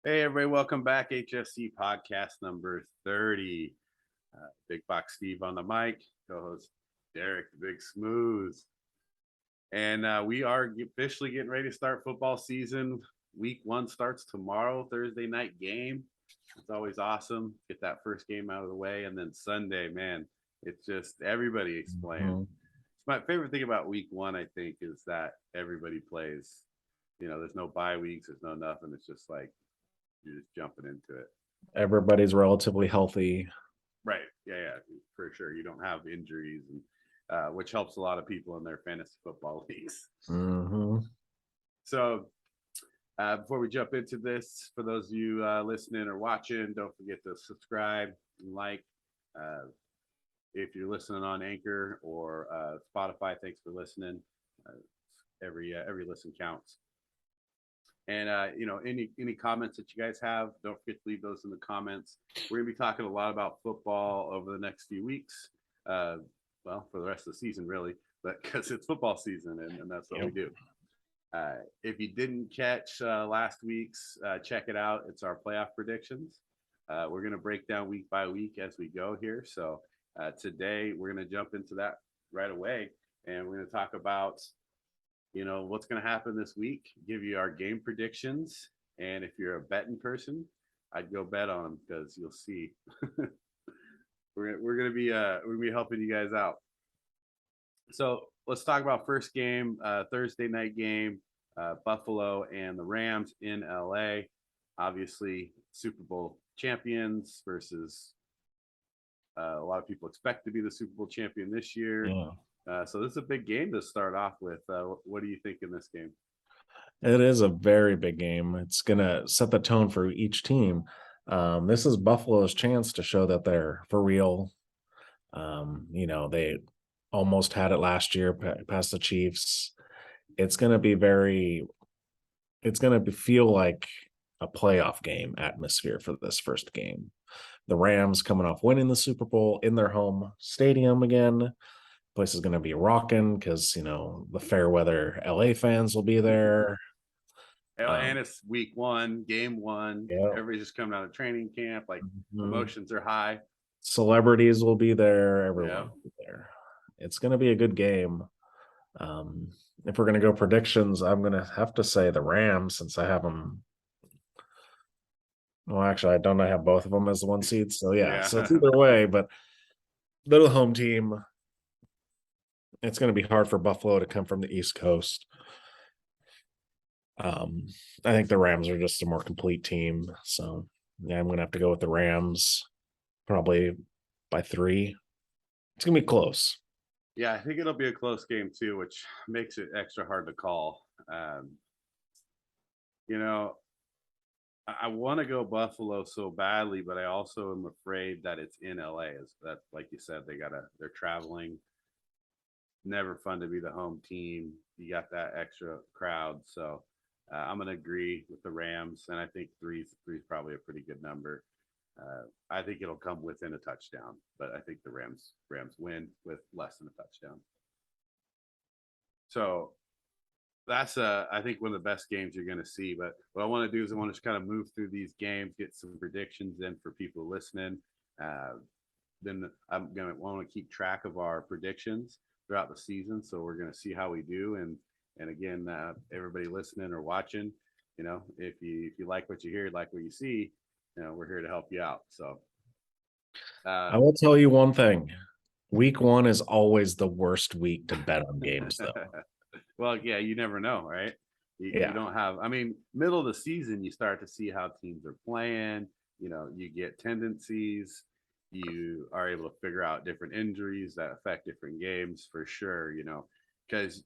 Hey, everybody, welcome back. HSC Podcast number 30. Big Box Steve on the mic, co host Derek, the Big Smooth. And we are officially getting ready to start football season. Week 1 starts tomorrow, Thursday night game. It's always awesome. Get that first game out of the way. And then Sunday, man, it's just everybody's playing. Mhm. My favorite thing about week 1, I think, is that everybody plays. There's no bye weeks, there's no nothing. It's just like you're just jumping into it. Everybody's relatively healthy. Right. Yeah, for sure. You don't have injuries, and which helps a lot of people in their fantasy football leagues. hmm So, before we jump into this, for those of you listening or watching, don't forget to subscribe and like. Uh, if you're listening on Anchor or Spotify, thanks for listening. Uh, every listen counts. And any comments that you guys have, don't forget to leave those in the comments. We're gonna be talking a lot about football over the next few weeks. Uh, well, for the rest of the season, really, but because it's football season and that's what we Yep. do. If you didn't catch last week's, check it out. It's our playoff predictions. We're gonna break down week by week as we go here. So today we're gonna jump into that right away, and we're gonna talk about what's going to happen this week, give you our game predictions. And if you're a betting person, I'd go bet on them because you'll see. we're gonna be helping you guys out. So let's talk about first game, Thursday night game, Buffalo and the Rams in LA. Obviously, Super Bowl champions versus a lot of people expect to be the Super Bowl champion this year. Yeah. So this is a big game to start off with. What do you think in this game? It is a very big game. It's going to set the tone for each team. This is Buffalo's chance to show that they're for real. They almost had it last year past the Chiefs. It's going to be feel like a playoff game atmosphere for this first game. The Rams coming off winning the Super Bowl in their home stadium again. Place is going to be rocking because the fair weather LA fans will be there. And Um, it's week 1, game 1. yeah, Everybody's just coming out of training camp. Like mhm. emotions are high. Celebrities will be there. Everyone Yeah. will be there. It's going to be a good game. Um, if we're going to go predictions, I'm going to have to say the Rams since I have them. Well, actually, I don't. I have both of them as the one seed. So yeah, Yeah. so it's either way. But they're the home team. It's going to be hard for Buffalo to come from the East Coast. Um, I think the Rams are just a more complete team. So yeah, I'm gonna have to go with the Rams, probably by 3. It's gonna be close. Yeah, I think it'll be a close game too, which makes it extra hard to call. You know, I want to go Buffalo so badly, but I also am afraid that it's in LA. Is that, like you said, they're traveling. Never fun to be the home team. You got that extra crowd, so I'm gonna agree with the Rams, and I think three's probably a pretty good number. I think it'll come within a touchdown, but I think the Rams win with less than a touchdown. So that's I think one of the best games you're going to see. But what I want to do is I want to just kind of move through these games, get some predictions in for people listening. Uh, then I'm going to want to keep track of our predictions throughout the season. So we're going to see how we do. And again, everybody listening or watching, if you like what you hear, like what you see, we're here to help you out. So I uh, will tell you one thing. Week 1 is always the worst week to bet on games, though. well, yeah, you never know, right? You Yeah. don't have, I mean, middle of the season, you start to see how teams are playing. You get tendencies. You are able to figure out different injuries that affect different games for sure, because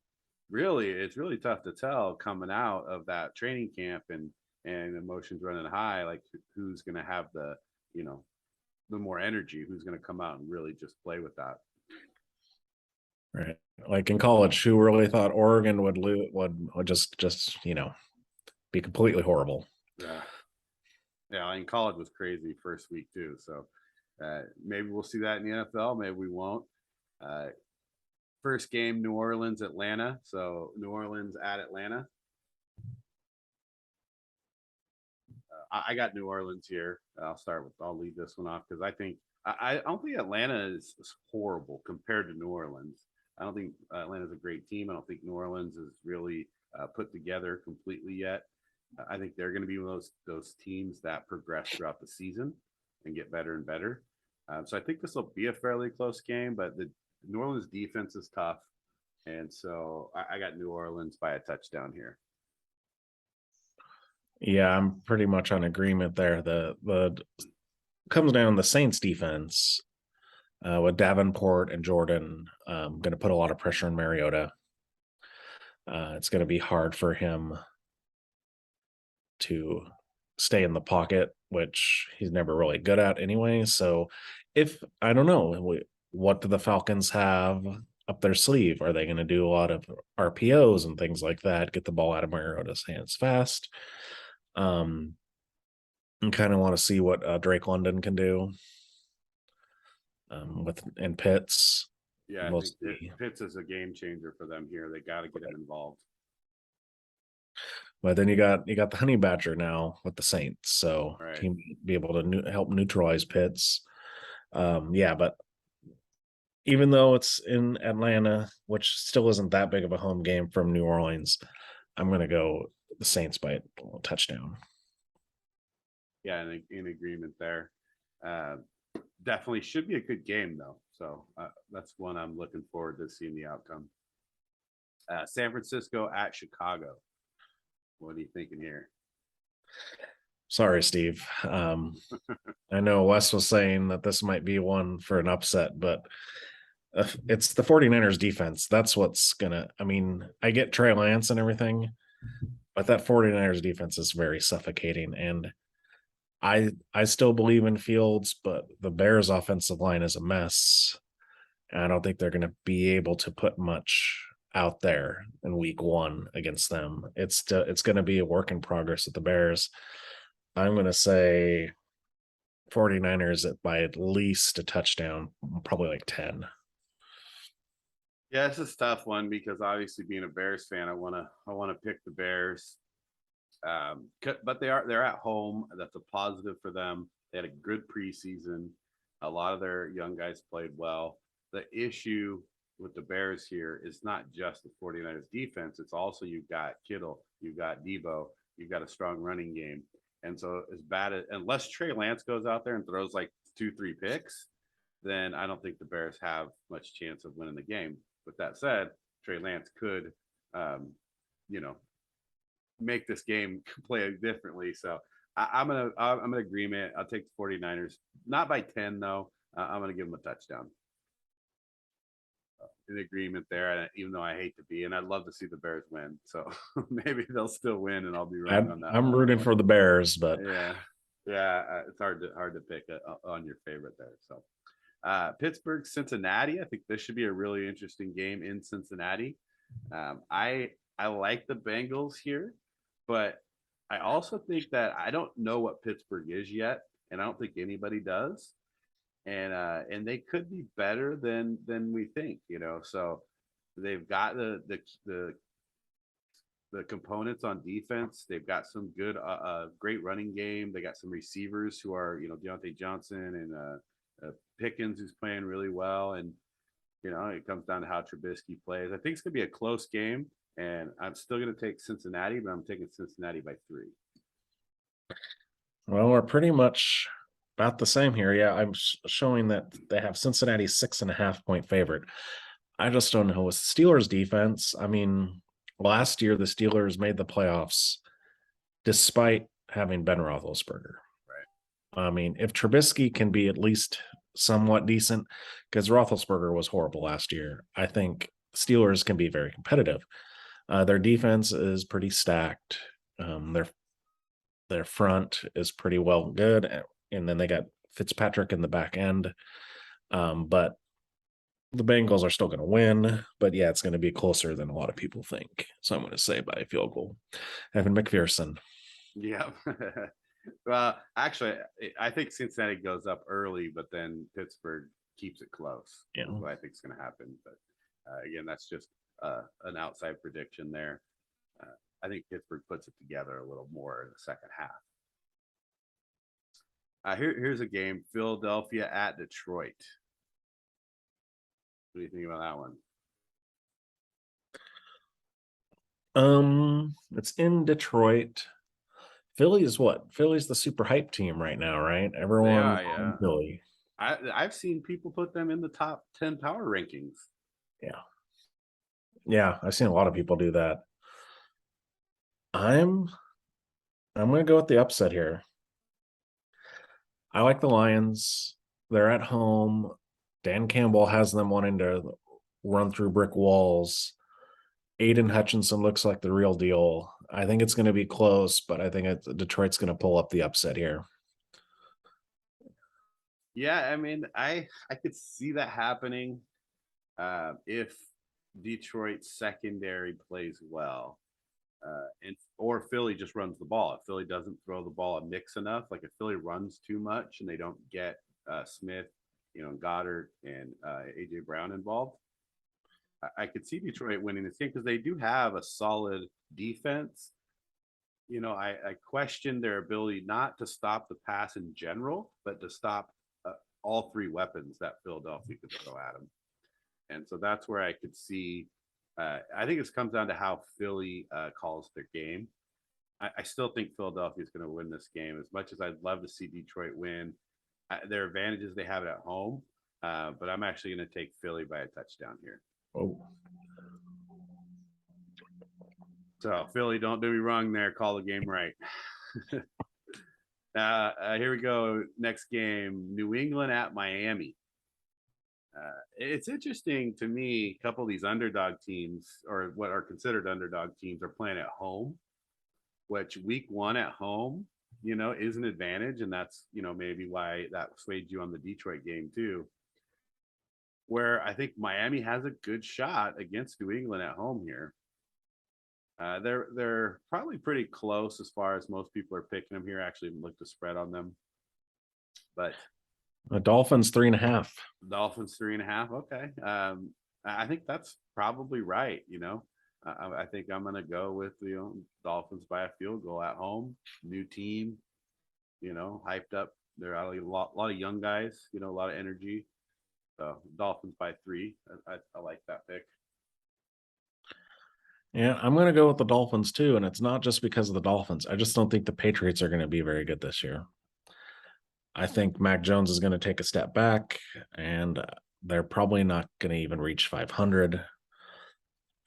really, it's really tough to tell coming out of that training camp and emotions running high, like who's going to have you know, the more energy, who's going to come out and really just play with that. Right. Like in college, who really thought Oregon would lose, would just be completely horrible. Yeah. Yeah, I mean, college was crazy first week too. So maybe we'll see that in the NFL. Maybe we won't. Uh, First game, New Orleans, Atlanta. So New Orleans at Atlanta. I got New Orleans here. I'll lead this one off because I don't think Atlanta is horrible compared to New Orleans. I don't think Atlanta's a great team. I don't think New Orleans is really put together completely yet. I think they're going to be one of those teams that progress throughout the season and get better and better. So I think this will be a fairly close game, but the New Orleans defense is tough, and so I got New Orleans by a touchdown here. Yeah, I'm pretty much on agreement there. The comes down the Saints defense with Davenport and Jordan going to put a lot of pressure on Mariota. It's going to be hard for him to stay in the pocket, which he's never really good at anyway. So if I don't know, what do the Falcons have up their sleeve? Are they going to do a lot of RPOs and things like that, get the ball out of Mariota's hands fast? And kind of want to see what Drake London can do in Pitts. Yeah, I think Pitts is a game changer for them here. They got to get him involved. But then you got the Honey Badger now with the Saints, so Right. he may be able to help neutralize Pitts. Yeah, but even though it's in Atlanta, which still isn't that big of a home game from New Orleans, I'm going to go the Saints by a touchdown. Yeah, in agreement there. Definitely should be a good game though. So that's one I'm looking forward to seeing the outcome. San Francisco at Chicago. What are you thinking here? Sorry, Steve. I know Wes was saying that this might be one for an upset, but it's the 49ers defense. That's what's gonna, I mean, I get Trey Lance and everything, but that 49ers defense is very suffocating. And I still believe in Fields, but the Bears offensive line is a mess. And I don't think they're gonna be able to put much out there in week 1 against them. It's going to be a work in progress with the Bears. I'm going to say 49ers by at least a touchdown, probably like 10. Yeah, it's a tough one because obviously being a Bears fan, I want to pick the Bears. But they're at home. That's a positive for them. They had a good preseason. A lot of their young guys played well. The issue with the Bears here is not just the 49ers defense. It's also you've got Kittle, you've got Debo, you've got a strong running game. And so as bad as, unless Trey Lance goes out there and throws like 2-3 picks, then I don't think the Bears have much chance of winning the game. With that said, Trey Lance could, make this game play differently. So I'm in agreement. I'll take the 49ers, not by 10 though. I'm going to give them a touchdown. In agreement there, even though I hate to be, and I'd love to see the Bears win. So maybe they'll still win, and I'll be wrong on that. I'm rooting for the Bears, but yeah, it's hard to pick on your favorite there. So Pittsburgh, Cincinnati. I think this should be a really interesting game in Cincinnati. I like the Bengals here, but I also think that I don't know what Pittsburgh is yet, and I don't think anybody does. And they could be better than we think, So they've got the components on defense. They've got some good, great running game. They got some receivers who are, Deontay Johnson and Pickens, who's playing really well. And it comes down to how Trubisky plays. I think it's gonna be a close game, and I'm still gonna take Cincinnati, but I'm taking Cincinnati by 3. Well, we're pretty much about the same here. Yeah, I'm showing that they have Cincinnati 6.5-point favorite. I just don't know with Steelers defense. I mean, last year the Steelers made the playoffs despite having Ben Roethlisberger. Right. I mean, if Trubisky can be at least somewhat decent, because Roethlisberger was horrible last year, I think Steelers can be very competitive. Their defense is pretty stacked. Their front is pretty well good, and then they got Fitzpatrick in the back end. But the Bengals are still going to win. But yeah, it's going to be closer than a lot of people think. So I'm going to say by a field goal. Evan McPherson. Yeah. Well, actually, I think Cincinnati goes up early, but then Pittsburgh keeps it close. Yeah. That's what I think is going to happen. But again, that's just an outside prediction there. I think Pittsburgh puts it together a little more in the second half. Here's a game: Philadelphia at Detroit. What do you think about that one? It's in Detroit. Philly is what? Philly's the super hype team right now, right? They Everyone are, yeah. on Philly. I've seen people put them in the top 10 power rankings. Yeah. Yeah, I've seen a lot of people do that. I'm gonna go with the upset here. I like the Lions. They're at home. Dan Campbell has them wanting to run through brick walls. Aiden Hutchinson looks like the real deal. I think it's going to be close, but I think Detroit's going to pull up the upset here. Yeah, I mean, I could see that happening if Detroit's secondary plays well, and or Philly just runs the ball. If Philly doesn't throw the ball a mix enough, like if Philly runs too much and they don't get Smith, Goddard and AJ Brown involved, I could see Detroit winning this game because they do have a solid defense. I question their ability not to stop the pass in general, but to stop all three weapons that Philadelphia could throw at them. And so that's where I could see. I think this comes down to how Philly calls their game. I still think Philadelphia is going to win this game. As much as I'd love to see Detroit win, their advantages, they have it at home. But I'm actually going to take Philly by a touchdown here. Oh. So Philly, don't do me wrong there. Call the game right. Here we go. Next game, New England at Miami. It's interesting to me. A couple of these underdog teams, or what are considered underdog teams, are playing at home, which week one at home, is an advantage. And that's, maybe why that swayed you on the Detroit game too, where I think Miami has a good shot against New England at home here. They're probably pretty close as far as most people are picking them here. I actually looked the spread on them, but the Dolphins 3.5. Dolphins 3.5. Okay, I think that's probably right. I think I'm gonna go with Dolphins by a field goal at home. New team, hyped up. They're a lot of young guys. A lot of energy. So Dolphins by 3. I like that pick. Yeah, I'm going to go with the Dolphins too. And it's not just because of the Dolphins. I just don't think the Patriots are going to be very good this year. I think Mac Jones is going to take a step back, and they're probably not going to even reach 500.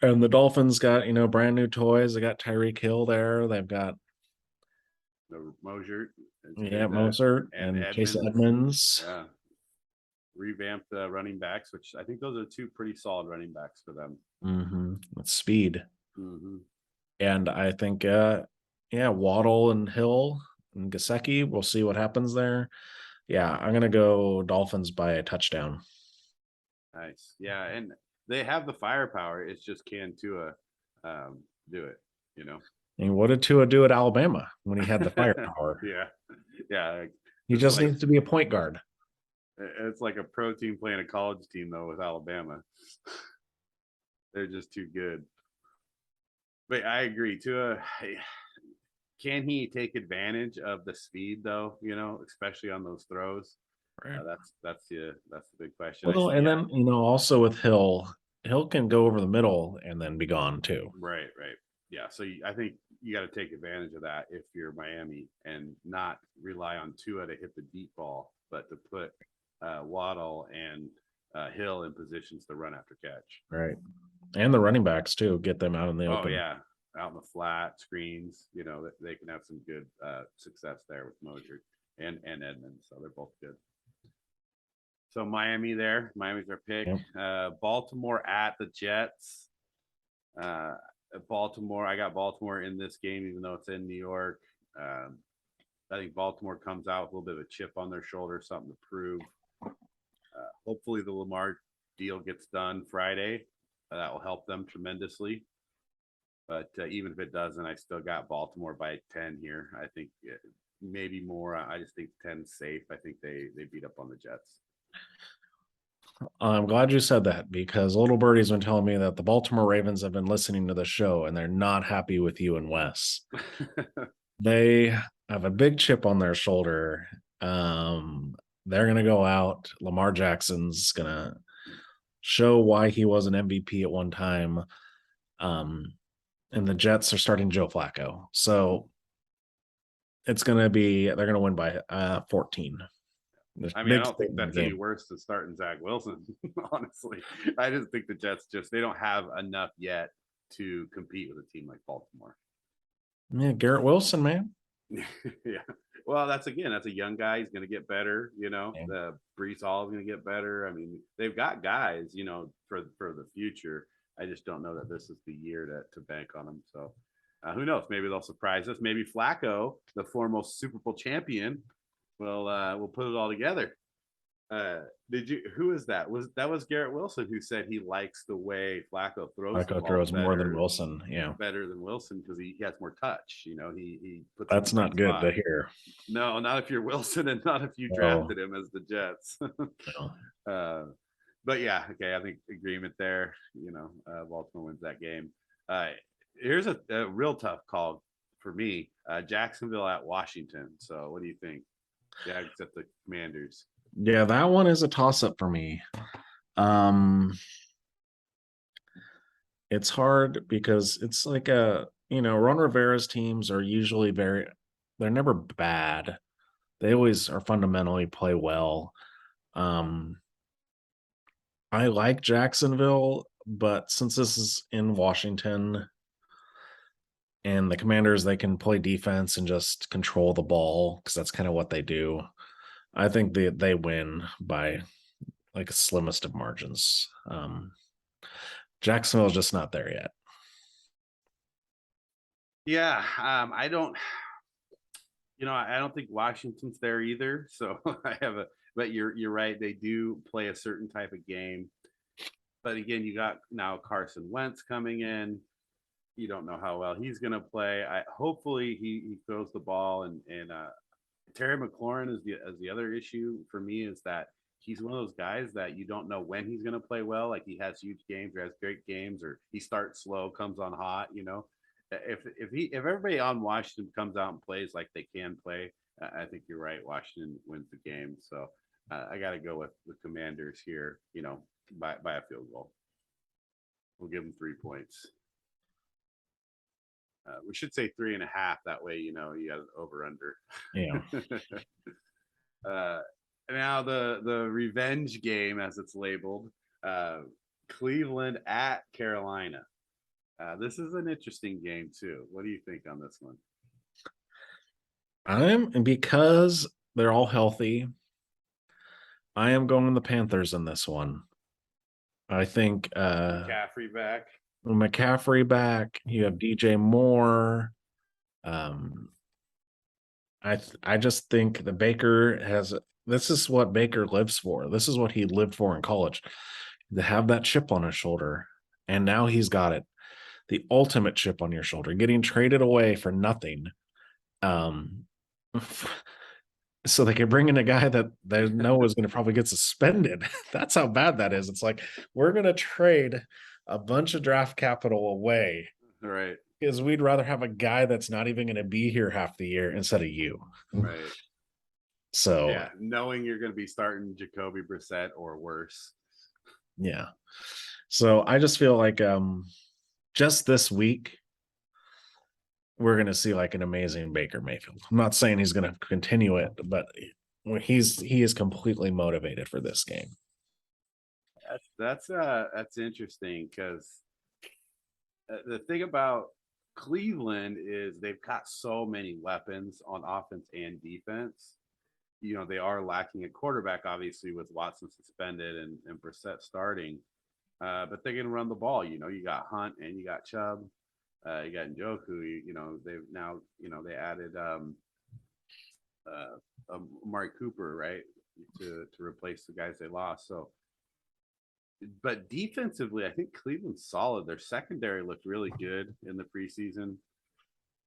And the Dolphins got, brand new toys. They got Tyreek Hill there. They've got Mosier. Mozart and Chase Edmonds. Yeah. Revamped running backs, which I think those are two pretty solid running backs for them. Mm-hmm. With speed. Mm-hmm. And I think, Waddle and Hill and Gesicki, we'll see what happens there. Yeah, I'm going to go Dolphins by a touchdown. Nice. Yeah, and they have the firepower. It's just can Tua do it, And what did Tua do at Alabama when he had the firepower? Yeah. He just needs to be a point guard. It's like a pro team playing a college team, though, with Alabama. They're just too good. But I agree. Tua, can he take advantage of the speed, though? Especially on those throws. Right. That's the big question. Well, and then also with Hill can go over the middle and then be gone too. Right. Yeah. So I think you got to take advantage of that if you're Miami and not rely on Tua to hit the deep ball, but to put Waddle and Hill in positions to run after catch. Right. And the running backs too, get them out in the open. Oh yeah, out in the flat screens. They can have some good success there with Mosier and Edmonds. So they're both good. So Miami's their pick. Yep. Baltimore at the Jets. Baltimore. I got Baltimore in this game, even though it's in New York. I think Baltimore comes out with a little bit of a chip on their shoulder, something to prove. Hopefully the Lamar deal gets done Friday. That will help them tremendously. But even if it doesn't, I still got Baltimore by 10 here. I think maybe more. I just think 10 is safe. I think they beat up on the Jets. I'm glad you said that, because Little Birdie's been telling me that the Baltimore Ravens have been listening to the show and they're not happy with you and Wes. They have a big chip on their shoulder. They're going to go out. Lamar Jackson's going to show why he was an MVP at one time. And the Jets are starting Joe Flacco. So it's going to be, they're going to win by 14. I mean, I don't think that's any worse than starting Zach Wilson, honestly. I just think the Jets they don't have enough yet to compete with a team like Baltimore. Yeah, Garrett Wilson, man. Yeah. Well, that's a young guy. He's going to get better. The Brees Hall is going to get better. I mean, they've got guys, for the future. I just don't know that this is the year to bank on them. So who knows? Maybe they'll surprise us. Maybe Flacco, the foremost Super Bowl champion, will put it all together. Who is that? That was Garrett Wilson who said he likes the way Flacco throws. Flacco throws more than Wilson. Yeah, better than Wilson because he has more touch. He puts. That's not good to hear. No, not if you're Wilson, and not if you drafted him as the Jets. But yeah, okay, I think agreement there. Baltimore wins that game. Here's a real tough call for me. Jacksonville at Washington. So what do you think? Jags at the Commanders. Yeah, that one is a toss-up for me. It's hard because it's like Ron Rivera's teams are usually they're never bad. They always are fundamentally play well. I like Jacksonville, but since this is in Washington and the Commanders, they can play defense and just control the ball because that's kind of what they do. I think they win by like slimmest of margins. Jacksonville's just not there yet. Yeah, I don't think Washington's there either. So but you're right. They do play a certain type of game. But again, you got now Carson Wentz coming in. You don't know how well he's going to play. Hopefully he throws the ball and Terry McLaurin is the other issue for me is that he's one of those guys that you don't know when he's going to play well. Like he has huge games or has great games, or he starts slow, comes on hot. If everybody on Washington comes out and plays like they can play, I think you're right. Washington wins the game. So I got to go with the Commanders here. By a field goal. We'll give them 3 points. We should say 3.5. That way, you got an over under. Yeah. Now the revenge game, as it's labeled, Cleveland at Carolina. This is an interesting game too. What do you think on this one? Because they're all healthy, I am going the Panthers in this one. I think McCaffrey back. You have DJ Moore. I just think the Baker has. This is what Baker lives for. This is what he lived for in college, to have that chip on his shoulder, and now he's got it. The ultimate chip on your shoulder, getting traded away for nothing. So they can bring in a guy that they know is going to probably get suspended. That's how bad that is. It's like, we're going to trade a bunch of draft capital away. Right. Because we'd rather have a guy that's not even going to be here half the year instead of you. Right. So yeah, knowing you're going to be starting Jacoby Brissett or worse. Yeah. So I just feel like just this week, we're going to see like an amazing Baker Mayfield. I'm not saying he's going to continue it, but he is completely motivated for this game. That's interesting because the thing about Cleveland is they've got so many weapons on offense and defense. They are lacking a quarterback, obviously, with Watson suspended and Brissett starting. But they're going to run the ball. You got Hunt and you got Chubb. You got Njoku. They've now, they added Amari Cooper, right, to replace the guys they lost. So, but defensively, I think Cleveland's solid. Their secondary looked really good in the preseason.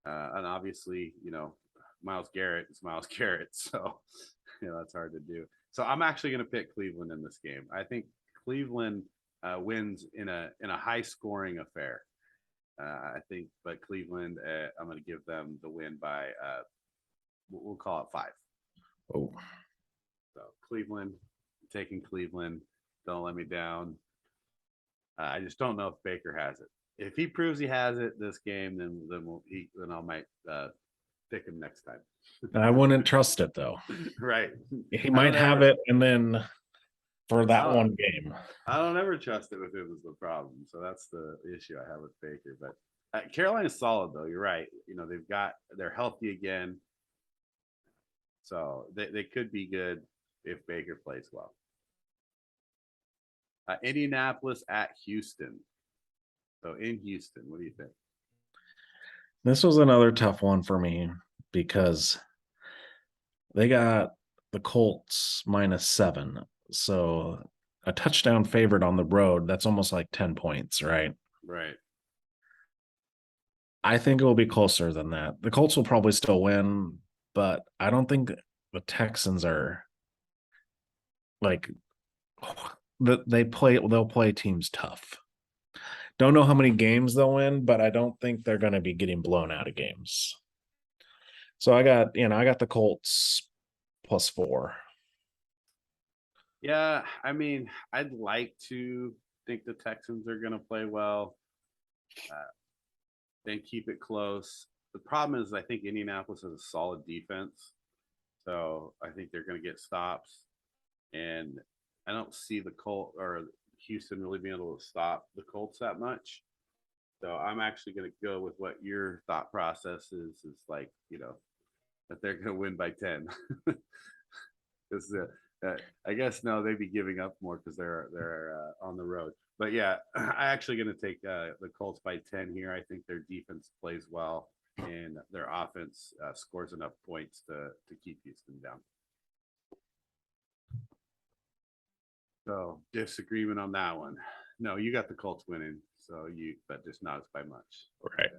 And obviously, Myles Garrett is Myles Garrett. So, that's hard to do. So I'm actually going to pick Cleveland in this game. I think Cleveland wins in a high scoring affair. But Cleveland, I'm going to give them the win by, we'll call it 5. Oh, So Cleveland, taking Cleveland. Don't let me down. I just don't know if Baker has it. If he proves he has it this game, then I might pick him next time. I wouldn't trust it though. Right. He I might don't have ever, it, and then for I that don't, one game. I don't ever trust it with him is the problem. So that's the issue I have with Baker. But Carolina's solid though. You're right. They're healthy again. So they could be good if Baker plays well. Indianapolis at Houston. So in Houston, what do you think? This was another tough one for me because they got the Colts -7. So a touchdown favorite on the road, that's almost like 10 points, right? Right. I think it will be closer than that. The Colts will probably still win, but I don't think the Texans are like they'll play teams tough. Don't know how many games they'll win, but I don't think they're going to be getting blown out of games. So I got the Colts +4. Yeah, I mean, I'd like to think the Texans are going to play well and keep it close. The problem is, I think Indianapolis has a solid defense, so I think they're going to get stops, and I don't see the Colt or Houston really being able to stop the Colts that much. So I'm actually going to go with what your thought process is. Is like that they're going to win by 10. Because I guess no, they'd be giving up more because they're on the road. But yeah, I'm actually going to take the Colts by 10 here. I think their defense plays well and their offense scores enough points to keep Houston down. So disagreement on that one. No, you got the Colts winning. But just not by much. Right.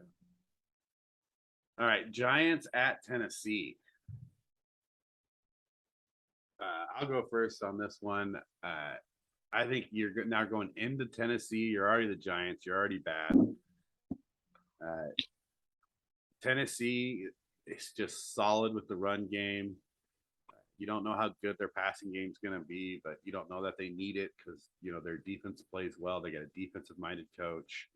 All right, Giants at Tennessee. I'll go first on this one. I think you're now going into Tennessee. You're already the Giants. You're already bad. Tennessee is just solid with the run game. You don't know how good their passing game is going to be, but you don't know that they need it because their defense plays well. They got a defensive-minded coach.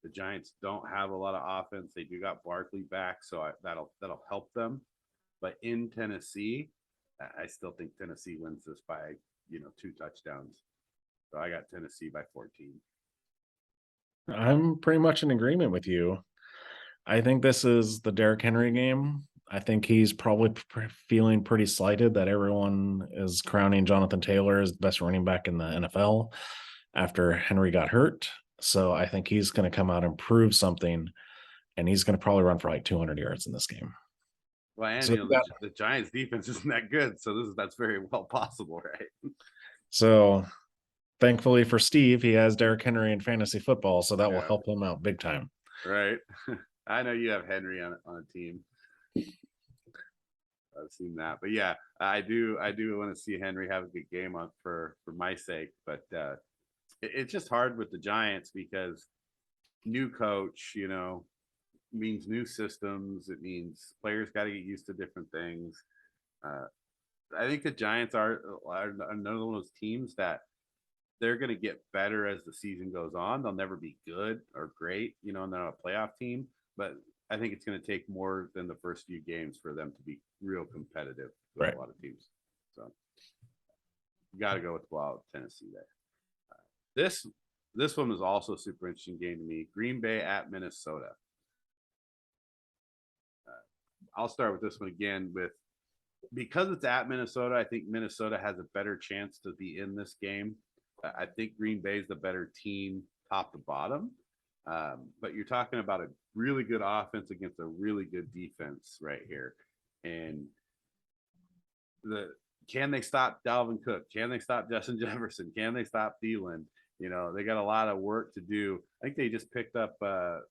The Giants don't have a lot of offense. They do got Barkley back, so that'll help them. But in Tennessee, I still think Tennessee wins this by 2 touchdowns. So I got Tennessee by 14. I'm pretty much in agreement with you. I think this is the Derrick Henry game. I think he's probably feeling pretty slighted that everyone is crowning Jonathan Taylor as the best running back in the NFL after Henry got hurt. So I think he's going to come out and prove something, and he's going to probably run for like 200 yards in this game. Well, and so the Giants defense isn't that good, so that's very well possible, right? So thankfully for Steve, he has Derrick Henry in fantasy football, so that will help him out big time. Right. I know you have Henry on a team. I've seen that, but yeah, I do want to see Henry have a good game for my sake, but it's just hard with the Giants because new coach, means new systems. It means players got to get used to different things. I think the Giants are another one of those teams that they're going to get better as the season goes on. They'll never be good or great, and they're not a playoff team, but I think it's going to take more than the first few games for them to be real competitive with a lot of teams. So you got to go with Tennessee there. This one was also a super interesting game to me. Green Bay at Minnesota. I'll start with this one again because it's at Minnesota. I think Minnesota has a better chance to be in this game. I think Green Bay is the better team top to bottom. But you're talking about a really good offense against a really good defense right here. And can they stop Dalvin Cook? Can they stop Justin Jefferson? Can they stop Thielen? They got a lot of work to do. I think they just picked up the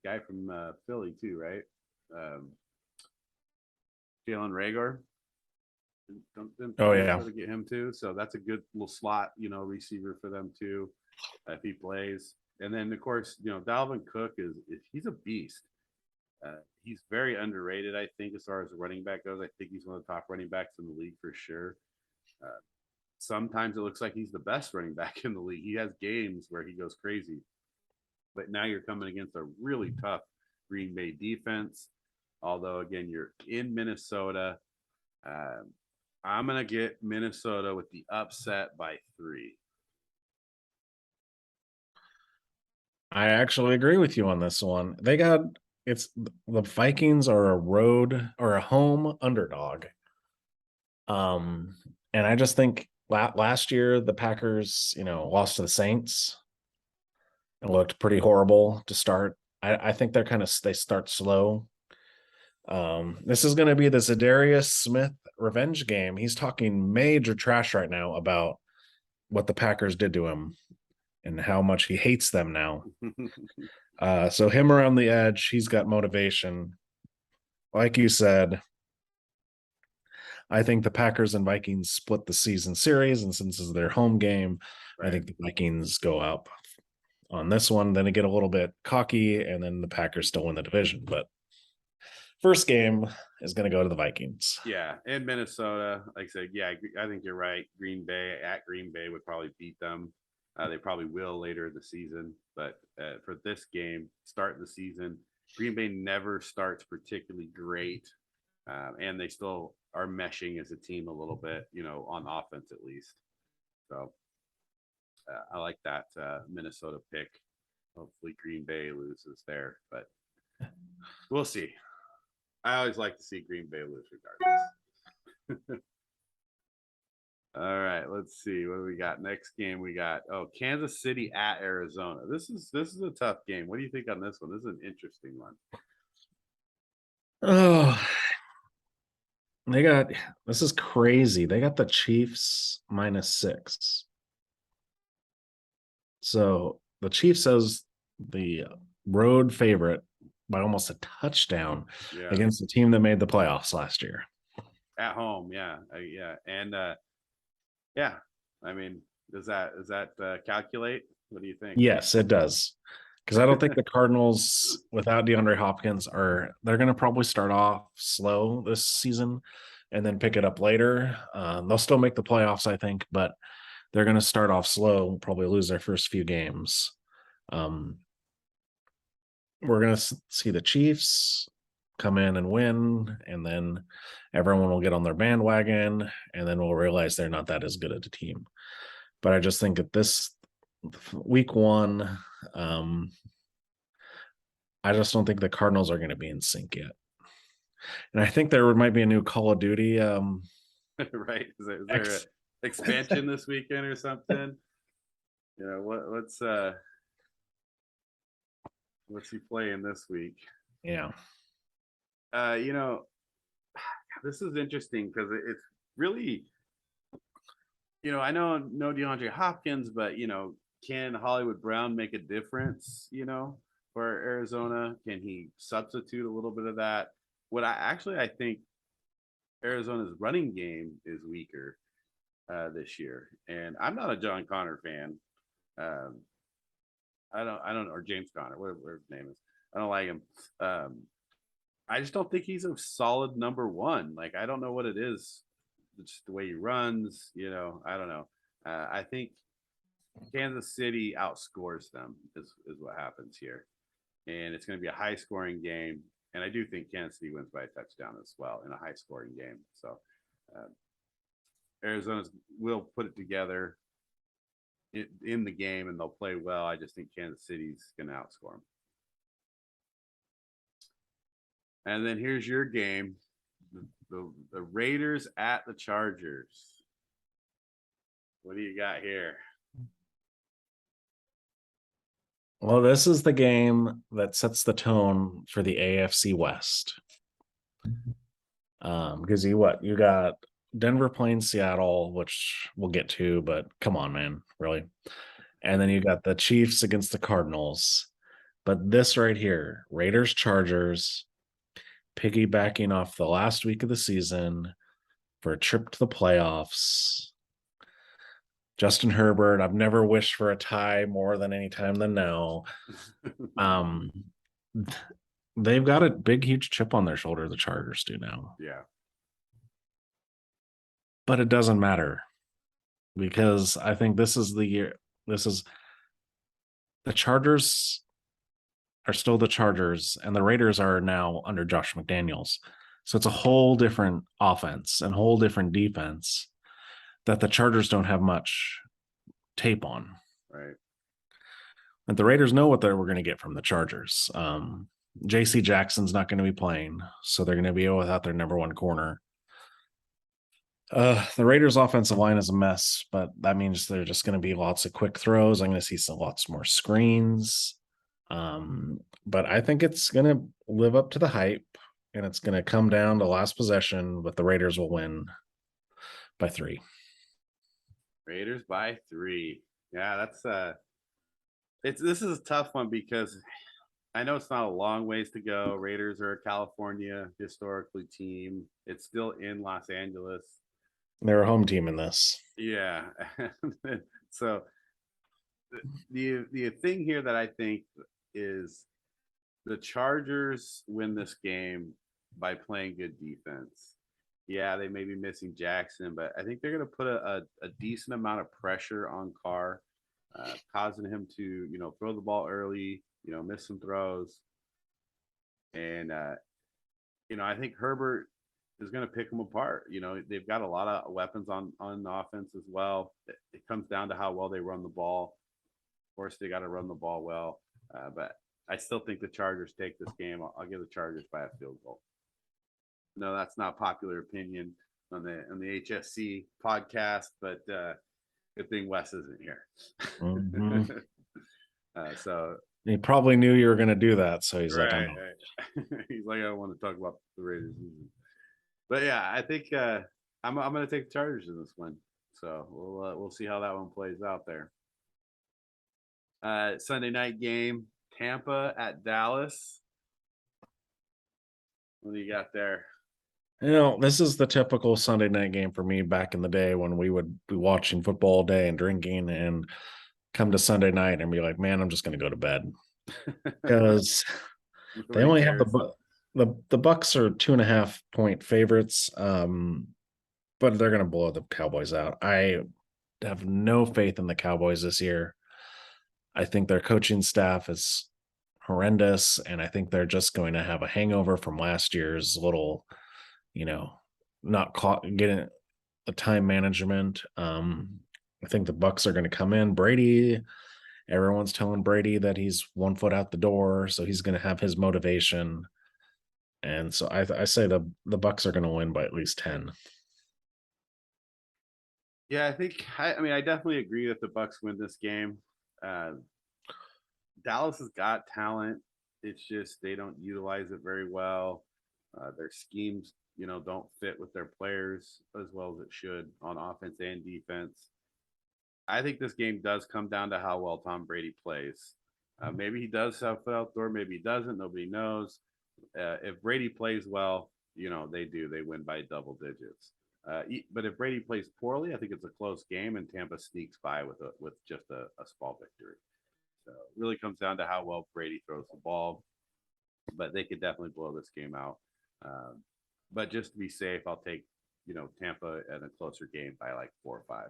guy from Philly too, right? Jalen Reagor. To get him too. So that's a good little slot, receiver for them too, if he plays. And then of course, Dalvin Cook he's a beast. He's very underrated, I think, as far as the running back goes. I think he's one of the top running backs in the league for sure. Uh, Sometimes it looks like he's the best running back in the league. He has games where he goes crazy, but now you're coming against a really tough Green Bay defense. Although, again, you're in Minnesota. Um, I'm going to get Minnesota with the upset by 3. I actually agree with you on this one. It's the Vikings are a road or a home underdog. And I just think last year the Packers, lost to the Saints and looked pretty horrible to start. I think they start slow. This is going to be the Zadarius Smith revenge game. He's talking major trash right now about what the Packers did to him and how much he hates them now. So him around the edge, he's got motivation. Like you said, I think the Packers and Vikings split the season series, and since this is their home game, right, I think the Vikings go up on this one. Then they get a little bit cocky, and then the Packers still win the division. But first game is going to go to the Vikings. Yeah, in Minnesota, like I said, yeah, I think you're right. Green Bay would probably beat them. They probably will later in the season, but for this game, start the season, Green Bay never starts particularly great, and they still are meshing as a team a little bit, on offense at least. So I like that Minnesota pick. Hopefully, Green Bay loses there, but we'll see. I always like to see Green Bay lose regardless. All right, let's see what do we got. Next game we got Kansas City at Arizona. This is a tough game. What do you think on this one? This is an interesting one. Oh, this is crazy. They got the Chiefs -6. So the Chiefs as the road favorite by almost a touchdown against the team that made the playoffs last year. At home, yeah. And yeah, I mean, does that calculate? What do you think? Yes, it does. Because I don't think the Cardinals, without DeAndre Hopkins, they're going to probably start off slow this season and then pick it up later. They'll still make the playoffs, I think, but they're going to start off slow, probably lose their first few games. We're going to see the Chiefs come in and win, and then everyone will get on their bandwagon, and then we'll realize they're not that as good at a team. But I just think at this week 1, I just don't think the Cardinals are going to be in sync yet. And I think there might be a new Call of Duty. Right. Is there an expansion this weekend or something? What's he playing this week? Yeah. This is interesting because it's really, I know no DeAndre Hopkins, but can Hollywood Brown make a difference, for Arizona? Can he substitute a little bit of that? I think Arizona's running game is weaker this year, and I'm not a John Connor fan. I don't, or James Conner, whatever his name is. I don't like him. I just don't think he's a solid number 1. Like, I don't know what it is. It's just the way he runs, I don't know. I think Kansas City outscores them is what happens here. And it's going to be a high scoring game. And I do think Kansas City wins by a touchdown as well in a high scoring game. So Arizona will put it together in the game and they'll play well. I just think Kansas City's going to outscore them. And then here's your game. The Raiders at the Chargers. What do you got here? Well, this is the game that sets the tone for the AFC West. Because you got Denver playing Seattle, which we'll get to, but come on, man, really. And then you got the Chiefs against the Cardinals. But this right here, Raiders Chargers, piggybacking off the last week of the season for a trip to the playoffs. Justin Herbert, I've never wished for a tie more than any time than now. they've got a big, huge chip on their shoulder, the Chargers do now. Yeah. But it doesn't matter because I think this is the year. This is the Chargers are still the Chargers, and the Raiders are now under Josh McDaniels. So it's a whole different offense and whole different defense that the Chargers don't have much tape on. Right. But the Raiders know what they were going to get from the Chargers. J.C. Jackson's not going to be playing, so they're going to be without their number one corner. The Raiders' offensive line is a mess, but that means there's just going to be lots of quick throws. I'm going to see lots more screens. But I think it's going to live up to the hype, and it's going to come down to last possession, but the Raiders will win by 3. Raiders by 3. Yeah, that's this is a tough one because I know it's not a long ways to go. Raiders are a California historically team. It's still in Los Angeles. They're a home team in this. Yeah. So the thing here that I think is the Chargers win this game by playing good defense. Yeah, they may be missing Jackson, but I think they're going to put a decent amount of pressure on Carr, causing him to, throw the ball early, miss some throws. And, I think Herbert is going to pick them apart. They've got a lot of weapons on offense as well. It comes down to how well they run the ball. Of course, they got to run the ball well. But I still think the Chargers take this game. I'll give the Chargers by a field goal. No, that's not popular opinion on the HSC podcast, but good thing Wes isn't here. Mm-hmm. So he probably knew you were going to do that, so he's right, like, I'm right. He's like, I don't want to talk about the Raiders. But yeah, I think I'm going to take the Chargers in this one. So we'll see how that one plays out there. Sunday night game, Tampa at Dallas. What do you got there? This is the typical Sunday night game for me back in the day when we would be watching football all day and drinking and come to Sunday night and be like, man, I'm just going to go to bed because they only have the Bucks are 2.5 point favorites. But they're going to blow the Cowboys out. I have no faith in the Cowboys this year. I think their coaching staff is horrendous, and I think they're just going to have a hangover from last year's little, not getting the time management. I think the Bucks are going to come in. Brady, everyone's telling Brady that he's 1 foot out the door, so he's going to have his motivation. And so I say the Bucks are going to win by at least 10. Yeah, I definitely agree that the Bucks win this game. Dallas has got talent. It's just they don't utilize it very well. Their schemes, don't fit with their players as well as it should on offense and defense. I think this game does come down to how well Tom Brady plays. Maybe he does have foot outdoor, maybe he doesn't. Nobody knows. If Brady plays well, they do. They win by double digits. But if Brady plays poorly, I think it's a close game, and Tampa sneaks by with just a small victory. So it really comes down to how well Brady throws the ball, but they could definitely blow this game out. But just to be safe, I'll take Tampa in a closer game by like 4 or 5.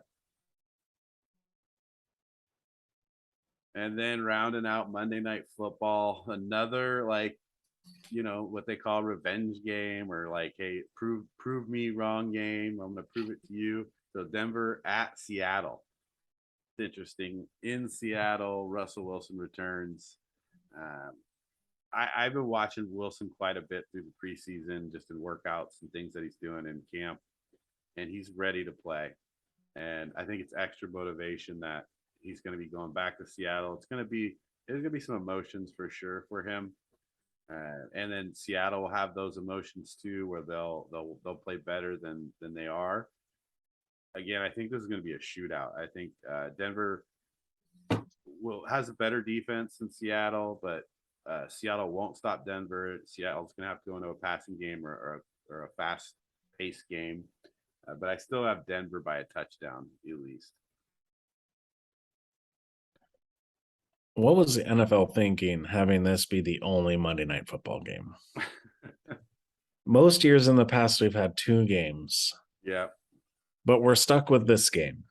And then rounding out Monday Night Football, another what they call revenge game, or like, hey, prove me wrong game. I'm going to prove it to you. So Denver at Seattle. It's interesting. In Seattle, Russell Wilson returns. I've been watching Wilson quite a bit through the preseason, just in workouts and things that he's doing in camp, and he's ready to play. And I think it's extra motivation that he's going to be going back to Seattle. There's going to be some emotions for sure for him. And then Seattle will have those emotions too, where they'll play better than they are. Again, I think this is going to be a shootout. I think Denver has a better defense than Seattle, but Seattle won't stop Denver. Seattle's going to have to go into a passing game or a fast-paced game. But I still have Denver by a touchdown at least. What was the NFL thinking having this be the only Monday Night Football game? Most years in the past, we've had 2 games, Yeah. but we're stuck with this game.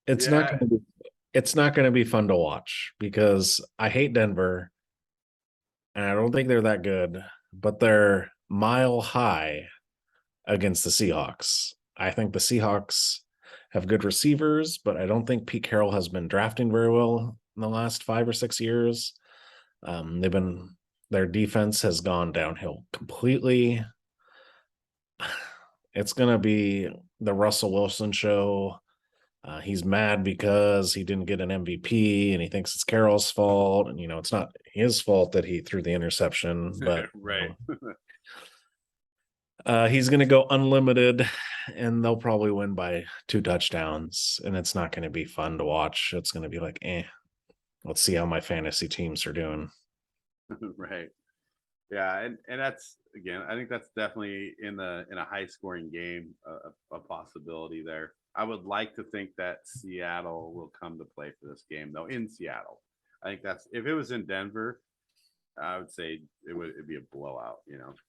It's not Yeah. gonna be it's not gonna be fun to watch because I hate Denver, and I don't think they're that good, but they're mile high against the Seahawks. I think the Seahawks have good receivers, but I don't think Pete Carroll has been drafting very well in the last 5 or 6 years. They've been their defense has gone downhill completely. It's gonna be the Russell Wilson show. He's mad because he didn't get an MVP, and he thinks it's Carroll's fault. And it's not his fault that he threw the interception, but Right. he's going to go unlimited, and they'll probably win by 2 touchdowns. And it's not going to be fun to watch. It's going to be like, let's see how my fantasy teams are doing. Right. Yeah, and that's again, I think that's definitely in a high scoring game, a possibility there. I would like to think that Seattle will come to play for this game though. In Seattle, I think that's if it was in Denver, I would say it'd be a blowout.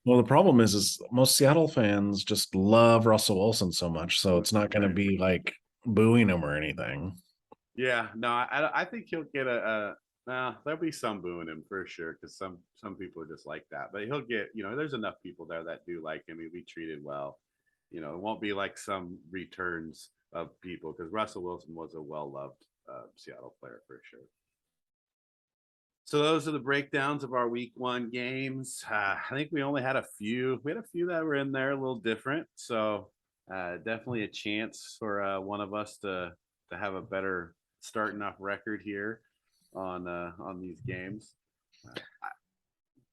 Well, the problem is most Seattle fans just love Russell Wilson so much, so it's not going to Right. be like booing him or anything. Yeah, no, I think he'll get there'll be some booing him for sure because some people are just like that. But he'll get, there's enough people there that do like him. He'll be treated well. It won't be like some returns of people because Russell Wilson was a well loved Seattle player for sure. So those are the breakdowns of our week 1 games. I think we only had a few. We had a few that were in there a little different. So definitely a chance for one of us to have a better starting off record here on these games.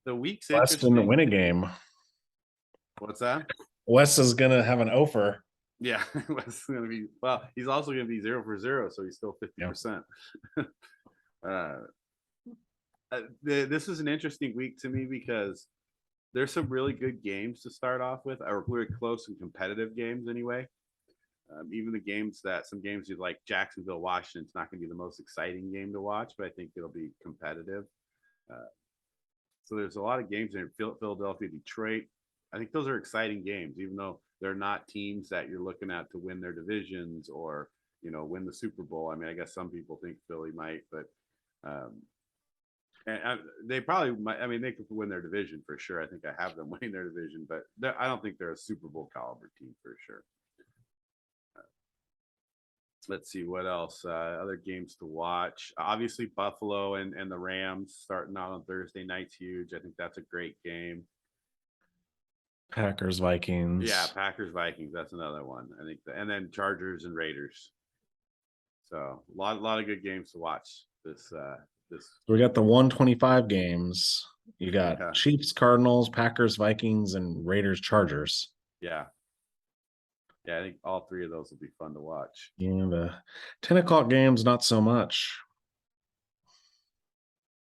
The week's Wes didn't interesting. win a game. What's that? Wes is going to have an offer. Yeah, Wes is going to be he's also going to be 0 for 0, so he's still 50%. This is an interesting week to me because there's some really good games to start off with, or really close and competitive games anyway. Even some games you like Jacksonville, Washington, it's not going to be the most exciting game to watch, but I think it'll be competitive. So there's a lot of games in Philadelphia, Detroit. I think those are exciting games, even though they're not teams that you're looking at to win their divisions or win the Super Bowl. I mean, I guess some people think Philly might, but and they probably might. I mean, they could win their division for sure. I think I have them winning their division, but I don't think they're a Super Bowl caliber team for sure. Let's see what else. Other games to watch. Obviously, Buffalo and the Rams starting out on Thursday night's huge. I think that's a great game. Packers, Vikings. Yeah, Packers, Vikings. That's another one. I think, and then Chargers and Raiders. So a lot of good games to watch this. We got the 125 games. You got Chiefs, Cardinals, Packers, Vikings, and Raiders, Chargers. Yeah. Yeah, I think all 3 of those will be fun to watch. Yeah, the 10 o'clock games, not so much.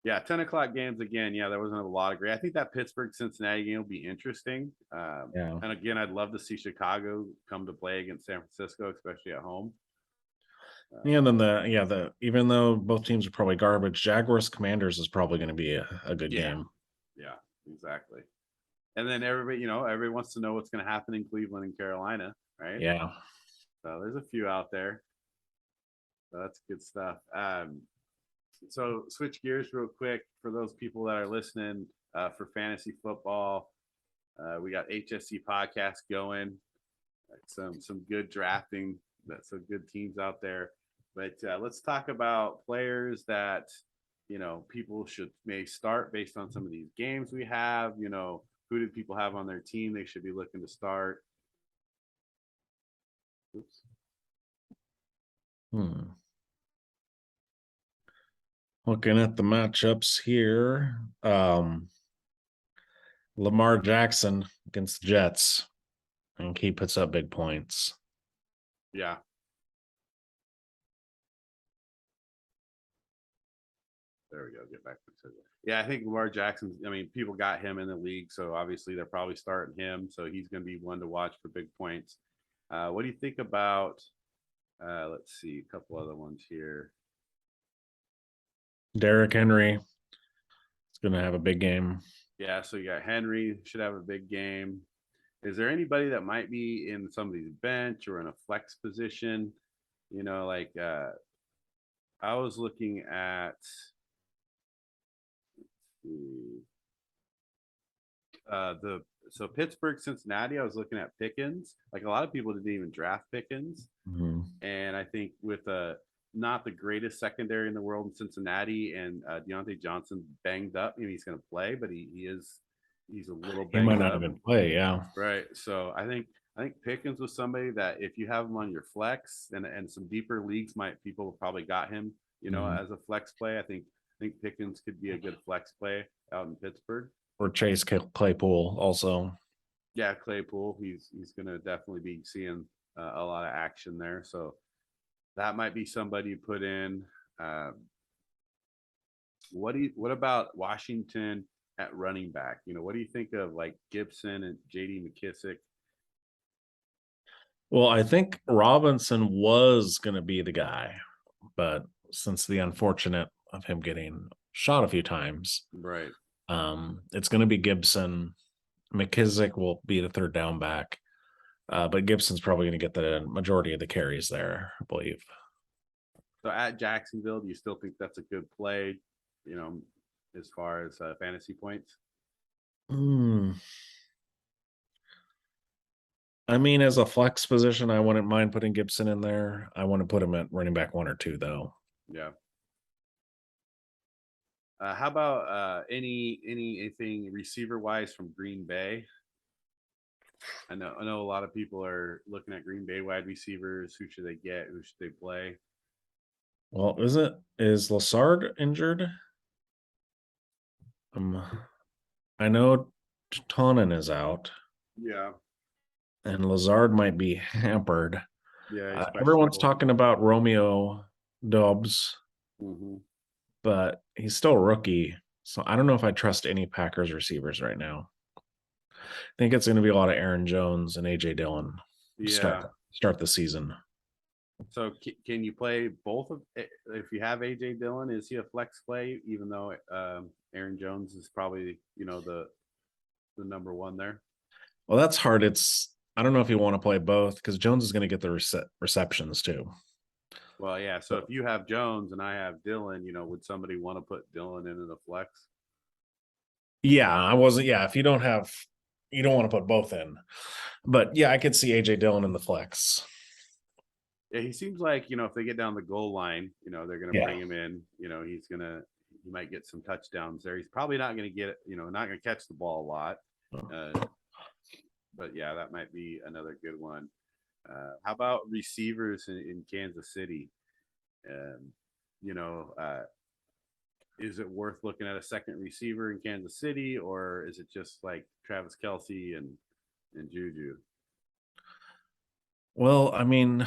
Yeah, 10 o'clock games again. Yeah, there wasn't a lot of great. I think that Pittsburgh-Cincinnati game will be interesting. Yeah. And again, I'd love to see Chicago come to play against San Francisco, especially at home. And then even though both teams are probably garbage, Jaguars Commanders is probably going to be a good game. Yeah, exactly. And then everybody wants to know what's going to happen in Cleveland and Carolina, right? Yeah. So there's a few out there. So that's good stuff. So switch gears real quick for those people that are listening for fantasy football. We got HSC Podcast going. Some good drafting. Some good teams out there. But let's talk about players that people may start based on some of these games we have. Who did people have on their team they should be looking to start? Oops. Looking at the matchups here, Lamar Jackson against the Jets, and he puts up big points. Yeah. There we go. Get back to it. Yeah, I think Lamar Jackson, people got him in the league, so obviously they're probably starting him. So he's going to be one to watch for big points. What do you think about, let's see, a couple other ones here. Derrick Henry is going to have a big game. Yeah, so you got Henry should have a big game. Is there anybody that might be in somebody's bench or in a flex position? Like I was looking at the so Pittsburgh, Cincinnati. I was looking at Pickens. Like a lot of people didn't even draft Pickens, and I think with not the greatest secondary in the world in Cincinnati, and Deontay Johnson banged up. He's going to play, but he's a little He might banged not up. even play. Yeah. Right. So I think Pickens was somebody that if you have him on your flex and some deeper leagues, people probably got him, as a flex play. I think Pickens could be a good flex play out in Pittsburgh. Or Chase Claypool also. Yeah, Claypool. He's going to definitely be seeing a lot of action there. So that might be somebody you put in. What about Washington at running back? What do you think of like Gibson and J.D. McKissick? Well, I think Robinson was going to be the guy, but since the unfortunate of him getting shot a few times, Right. it's going to be Gibson. McKissick will be the third down back, but Gibson's probably going to get the majority of the carries there, I believe. So at Jacksonville, do you still think that's a good play, as far as fantasy points? I mean, as a flex position, I wouldn't mind putting Gibson in there. I want to put him at running back 1 or 2, though. Yeah. How about anything receiver wise from Green Bay? I know a lot of people are looking at Green Bay wide receivers. Who should they get? Who should they play? Well, is Lassard injured? I know Tonin is out. Yeah. And Lazard might be hampered. Yeah. Everyone's talking about Romeo Dobbs, but he's still a rookie. So I don't know if I trust any Packers receivers right now. I think it's going to be a lot of Aaron Jones and AJ Dillon. Yeah. Start the season. So can you play both of? If you have AJ Dillon, is he a flex play? Even though Aaron Jones is probably the number one there. Well, that's hard. I don't know if you want to play both because Jones is going to get the receptions too. Well, yeah. So if you have Jones and I have Dillon, would somebody want to put Dillon in the flex? Yeah, I wasn't. Yeah, if you don't want to put both in. But yeah, I could see AJ Dillon in the flex. Yeah, he seems like if they get down the goal line, they're going to bring him in. He might get some touchdowns there. He's probably not going to get not going to catch the ball a lot. But yeah, that might be another good one. How about receivers in Kansas City? Is it worth looking at a second receiver in Kansas City, or is it just like Travis Kelce and Juju? Well, I mean,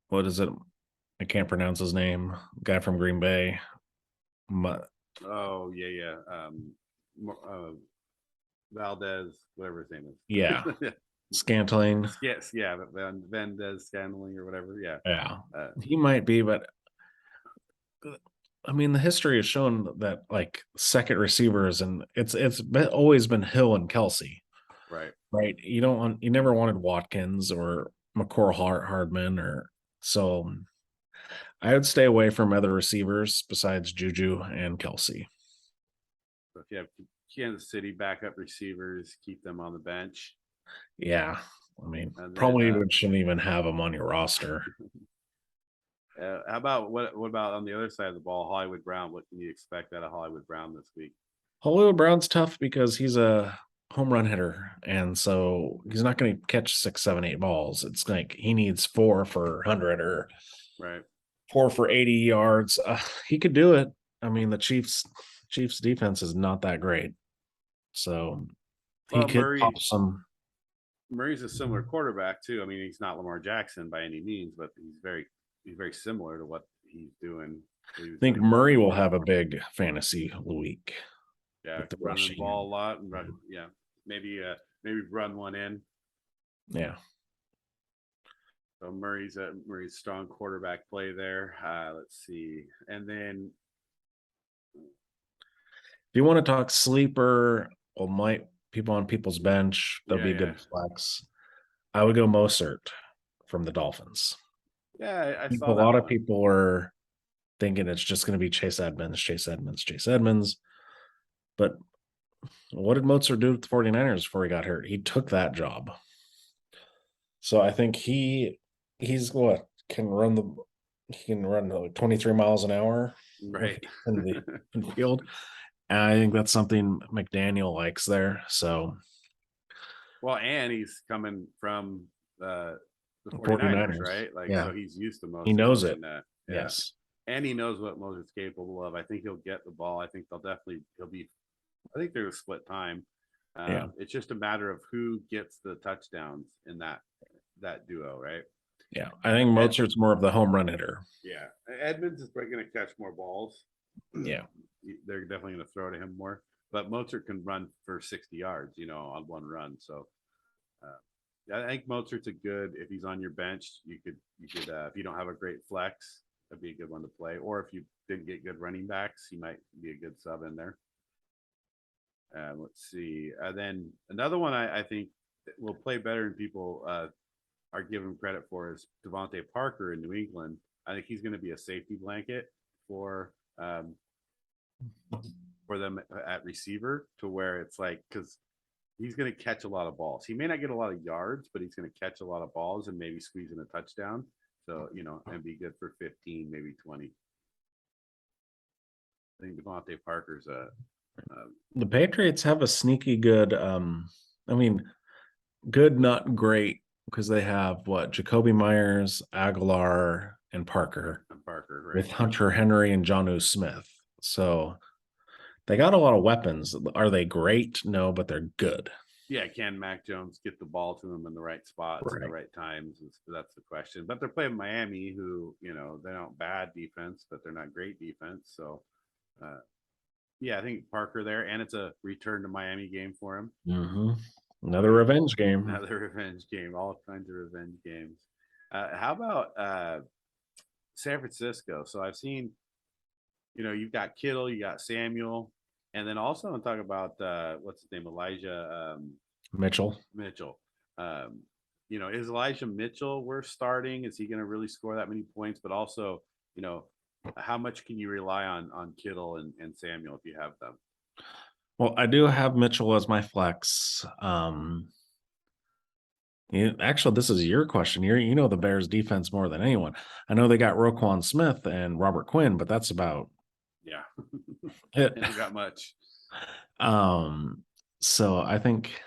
what is it? I can't pronounce his name. Guy from Green Bay. Oh yeah. Valdez, whatever his name is. Yeah. Scantling. Yes, yeah, Vendez Scantling or whatever. Yeah. Yeah. He might be, but I mean, the history has shown that like second receivers, and it's always been Hill and Kelce. Right. You never wanted Watkins or McCall Hardman so I would stay away from other receivers besides Juju and Kelce. So if you have Kansas City backup receivers, keep them on the bench. Yeah. I mean, probably shouldn't even have them on your roster. How about what about on the other side of the ball, Hollywood Brown? What can you expect out of Hollywood Brown this week? Hollywood Brown's tough because he's a home run hitter, and so he's not going to catch 6, 7, 8 balls. It's like he needs 4 for 100 or 4 for 80 yards. He could do it. I mean, the Chiefs defense is not that great, so he could pop some. Murray's a similar quarterback too. I mean, he's not Lamar Jackson by any means, but he's very similar to what he's doing. I think Murray will have a big fantasy week. Yeah, running the ball a lot and maybe run one in. Yeah. So Murray's strong quarterback play there. Let's see, and then If you want to talk sleeper, or might people on people's bench, there'll be a yeah, good flex. I would go Mostert from the Dolphins. yeah, I A saw that lot of one. people are thinking it's just going to be Chase Edmonds. But what did Mostert do with the 49ers before he got hurt? He took that job. So I think he's what can run like 23 miles an hour Right. in the field. And I think that's something McDaniel likes there. So Well, and he's coming from the 49ers, 49ers. right? Like, Yeah. so he's used to He Mostert. knows it. Yeah. Yes. And he knows what Mosert's capable of. I think he'll get the ball. I think I think there's a split time. Yeah. It's just a matter of who gets the touchdowns in that duo, right? Yeah. I think Mostert's more of the home run hitter. Yeah. Edmonds is probably going to catch more balls. Yeah. They're definitely going to throw to him more. But Mostert can run for 60 yards, on one run. So I think Mostert's a good, if he's on your bench, you could if you don't have a great flex, that'd be a good one to play. Or if you didn't get good running backs, he might be a good sub in there. Let's see. Then another one I think will play better than people are giving credit for is Devontae Parker in New England. I think he's going to be a safety blanket for them at receiver, to where it's like, because he's going to catch a lot of balls. He may not get a lot of yards, but he's going to catch a lot of balls and maybe squeeze in a touchdown. So, and be good for 15, maybe 20. I think Devontae Parker's the Patriots have a sneaky good, good, not great, because they have Jacoby Myers, Aguilar, and Parker. Right? With Hunter Henry and Jonnu Smith. So they got a lot of weapons. Are they great? No, but they're good. Yeah, can Mac Jones get the ball to them in the right spots at the right times? That's the question. But they're playing Miami, who, they're not bad defense, but they're not great defense. So, yeah, I think Parker there, and it's a return to Miami game for him. Mm-hmm. Another revenge game. All kinds of revenge games. How about San Francisco? So I've seen, you've got Kittle, you got Samuel, and then also I'm talking about what's his name, Elijah Mitchell. Is Elijah Mitchell worth starting? Is he going to really score that many points? But also, how much can you rely on Kittle and Samuel if you have them? Well, I do have Mitchell as my flex. Actually, this is your question. You know the Bears defense more than anyone. I know they got Roquan Smith and Robert Quinn, but that's about it. They got much. So I think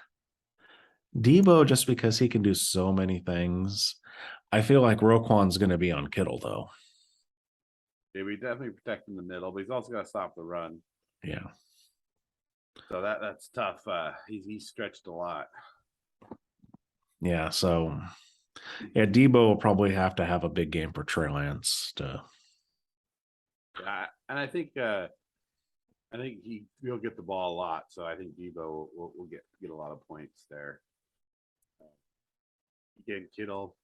Debo, just because he can do so many things, I feel like Roquan's going to be on Kittle, though. Yeah, we definitely protect in the middle, but he's also got to stop the run. Yeah. So that's tough. He's stretched a lot. Yeah. So, yeah, Debo will probably have to have a big game for Trey Lance to. Yeah, and I think he'll get the ball a lot. So I think Debo will get a lot of points there. Again, Kittle,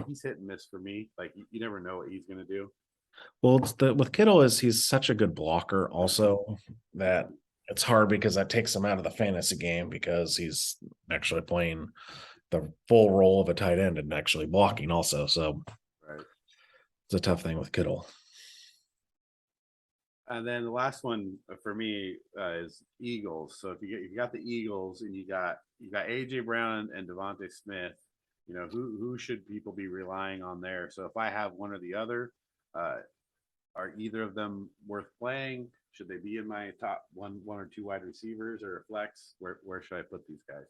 he's hit and miss for me. Like, you never know what he's going to do. Well, with Kittle is he's such a good blocker also that it's hard, because that takes him out of the fantasy game, because he's actually playing the full role of a tight end and actually blocking also. So it's a tough thing with Kittle. And then the last one for me is Eagles. So if you got the Eagles and you got AJ Brown and Devontae Smith, who should people be relying on there? So if I have one or the other, are either of them worth playing? Should they be in my top one or two wide receivers, or a flex? Where should I put these guys?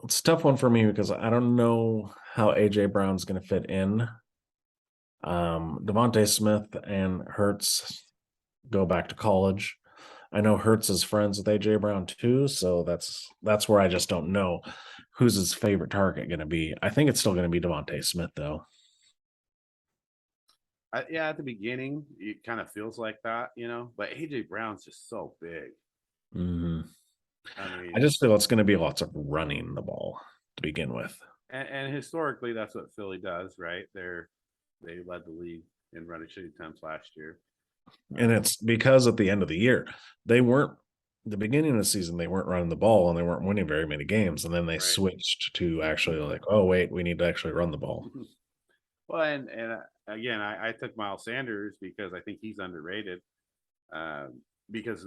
It's a tough one for me, because I don't know how AJ Brown's going to fit in. Devontae Smith and Hurts go back to college. I know Hurts is friends with AJ Brown too, so that's where I just don't know who's his favorite target going to be. I think it's still going to be Devontae Smith, though. At the beginning, it kind of feels like that, but AJ Brown's just so big. Mm-hmm. I just feel it's going to be lots of running the ball to begin with. And historically, that's what Philly does, right? They led the league in running shooting attempts last year. And it's because at the end of the year, they weren't the beginning of the season, they weren't running the ball and they weren't winning very many games. And then they Right. switched to actually like, oh, wait, we need to actually run the ball. Well, and again, I took Miles Sanders because I think he's underrated. Because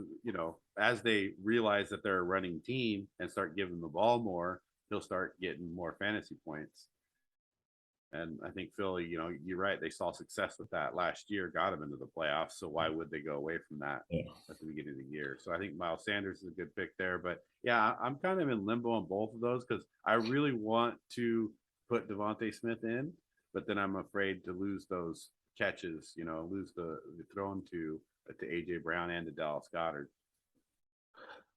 as they realize that they're a running team and start giving the ball more, he'll start getting more fantasy points. And I think Philly, you're right. They saw success with that last year, got them into the playoffs. So why would they go away from that at the beginning of the year? So I think Miles Sanders is a good pick there. But yeah, I'm kind of in limbo on both of those because I really want to put Devontae Smith in, but then I'm afraid to lose those catches, lose the thrown to AJ Brown and to Dallas Goedert.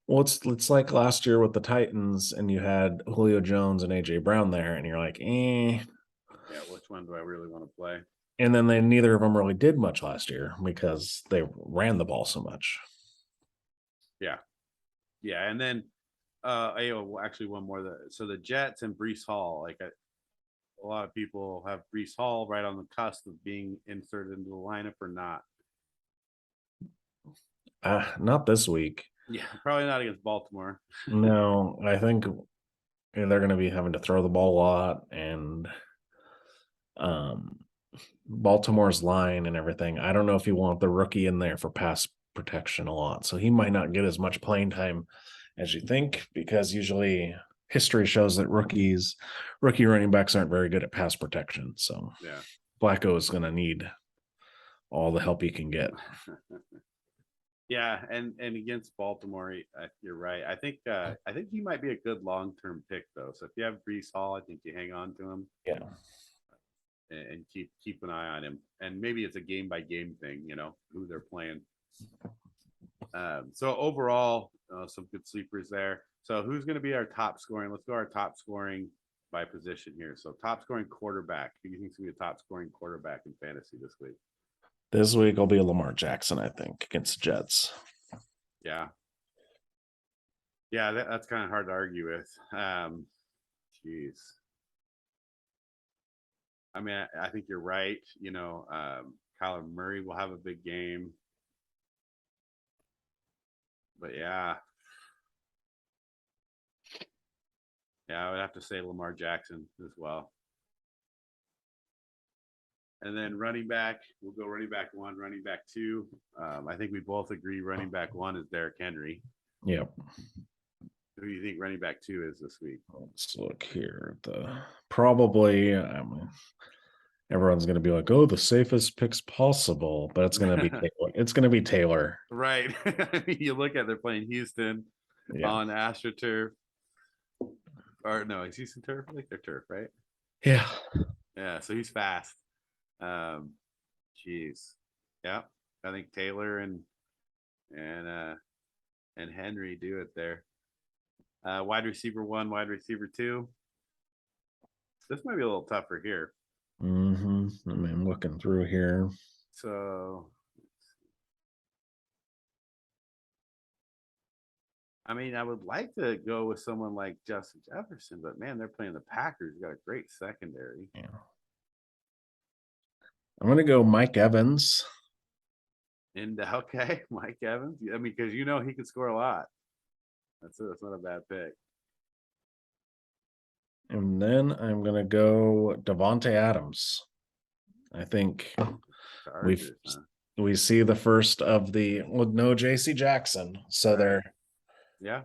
Well, it's like last year with the Titans, and you had Julio Jones and AJ Brown there, and you're like, eh. Yeah, which one do I really want to play? And then neither of them really did much last year because they ran the ball so much. Yeah. And then actually one more. So the Jets and Breece Hall, like a lot of people have Breece Hall right on the cusp of being inserted into the lineup or not. Not this week. Yeah, probably not against Baltimore. No, I think they're going to be having to throw the ball a lot, and Baltimore's line and everything. I don't know if you want the rookie in there for pass protection a lot, so he might not get as much playing time as you think, because usually history shows that rookie running backs aren't very good at pass protection. So yeah, Flacco is going to need all the help he can get. Yeah, and against Baltimore, you're right. I think he might be a good long-term pick though. So if you have Breece Hall, I think you hang on to him. Yeah. And keep an eye on him. And maybe it's a game by game thing, who they're playing. So overall, some good sleepers there. So who's going to be our top scoring? Let's go our top scoring by position here. So top scoring quarterback. Who do you think is going to be a top scoring quarterback in fantasy this week? This week will be Lamar Jackson, I think, against the Jets. Yeah. Yeah, that's kind of hard to argue with. Jeez. I mean, I think you're right. Kyler Murray will have a big game. But yeah. Yeah, I would have to say Lamar Jackson as well. And then running back, we'll go running back 1, running back 2. I think we both agree running back 1 is Derrick Henry. Yep. Who do you think running back 2 is this week? Let's look here. Probably everyone's going to be like, "Oh, the safest picks possible," but it's going to be Taylor. It's going to be Taylor. Right. You look at they're playing Houston on AstroTurf. Or no, is Houston turf? I think they're turf, right? Yeah. Yeah. So he's fast. Jeez. Yeah. I think Taylor and Henry do it there. Wide receiver 1, wide receiver 2. This might be a little tougher here. I'm looking through here. So, I mean, I would like to go with someone like Justin Jefferson, but man, they're playing the Packers. Got a great secondary. Yeah. I'm going to go Mike Evans. Okay, Mike Evans. I mean, because he can score a lot. That's not a bad pick. And then I'm going to go Devontae Adams. I think we see the first of no JC Jackson. So they're. Yeah.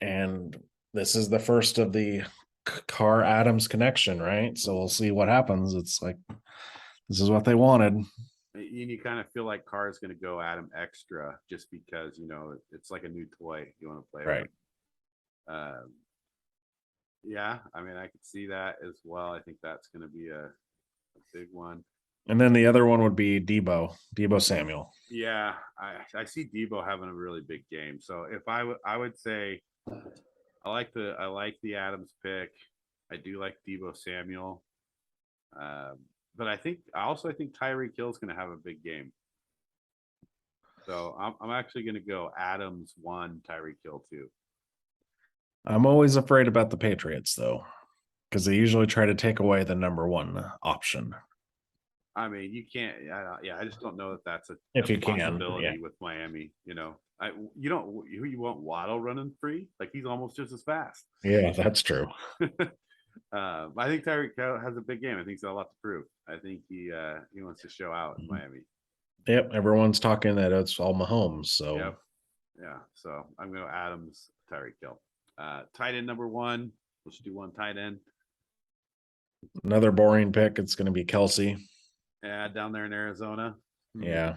And this is the first of the Carr Adams connection, right? So we'll see what happens. It's like, this is what they wanted. You kind of feel like Carr is going to go at him extra just because, it's like a new toy you want to play right. with. Yeah, I mean, I could see that as well. I think that's going to be a big one. And then the other one would be Deebo Samuel. Yeah, I see Deebo having a really big game. So if I would say I like the Adams pick. I do like Deebo Samuel. But I also think Tyreek Hill is going to have a big game. So I'm actually going to go Adams 1, Tyreek Hill 2. I'm always afraid about the Patriots, though. because they usually try to take away the number one option. I mean, you can't. I just don't know that that's a If you possibility can, yeah. with Miami. You don't. Who you want Waddle running free? Like he's almost just as fast. Yeah, that's true. I think Tyreek Hill has a big game. I think he's got a lot to prove. I think he wants to show out in Miami. Yep, everyone's talking that it's all Mahomes. So Yep. Yeah. So I'm going to Adams, Tyreek Hill. Tight end number 1. Let's do one tight end. another boring pick. It's going to be Kelsey. Yeah, down there in Arizona. Yeah.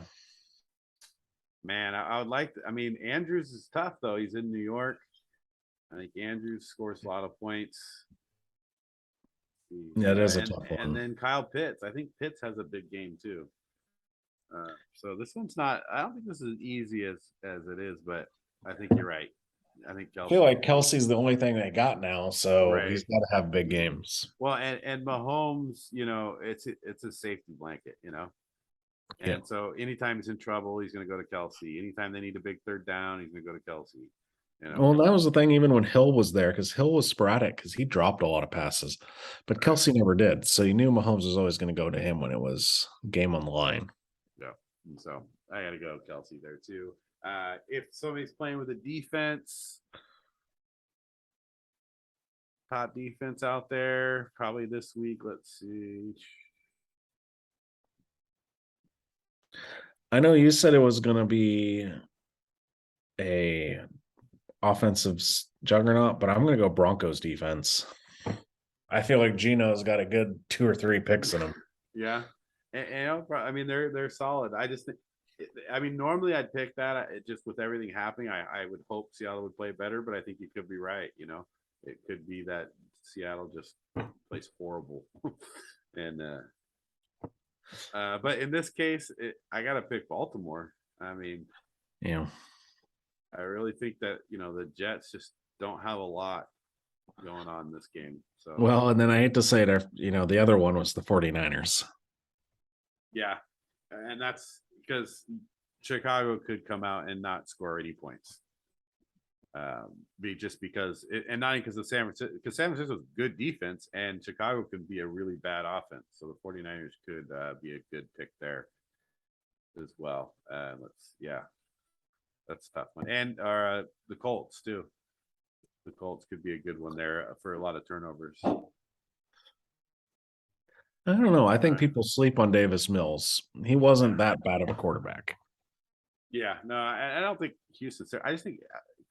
Man, I would like. Andrews is tough though. He's in New York. I think Andrews scores a lot of points. Yeah, it is a tough one. And then Kyle Pitts. I think Pitts has a big game too. So this one's not. I don't think this is as easy as it is, but I think you're right. I think Kelsey. I feel like Kelsey's the only thing they got now, so Right. he's got to have big games. Well, and Mahomes, it's a safety blanket, And so anytime he's in trouble, he's going to go to Kelsey. Anytime they need a big third down, he's going to go to Kelsey. Well, that was the thing even when Hill was there, because Hill was sporadic because he dropped a lot of passes, but Kelsey never did. So you knew Mahomes was always going to go to him when it was game on the line. Yeah. And so I got to go Kelsey there too. If somebody's playing with a defense, top defense out there, probably this week. Let's see. I know you said it was going to be a offensive juggernaut, but I'm going to go Broncos defense. I feel like Gino's got a good 2 or 3 picks in him. Yeah. And they're solid. I just think, normally I'd pick that. Just with everything happening, I would hope Seattle would play better, but I think you could be right. It could be that Seattle just plays horrible. And, but in this case, I got to pick Baltimore. Yeah. I really think that, the Jets just don't have a lot going on in this game. So, well, and then I hate to say it, the other one was the 49ers. Yeah. And that's because Chicago could come out and not score 80 points. Because San Francisco's good defense and Chicago could be a really bad offense. So the 49ers could be a good pick there as well. That's a tough one. And the Colts too. The Colts could be a good one there for a lot of turnovers. I don't know. I think people sleep on Davis Mills. He wasn't that bad of a quarterback. Yeah, no, I don't think Houston's there. I just think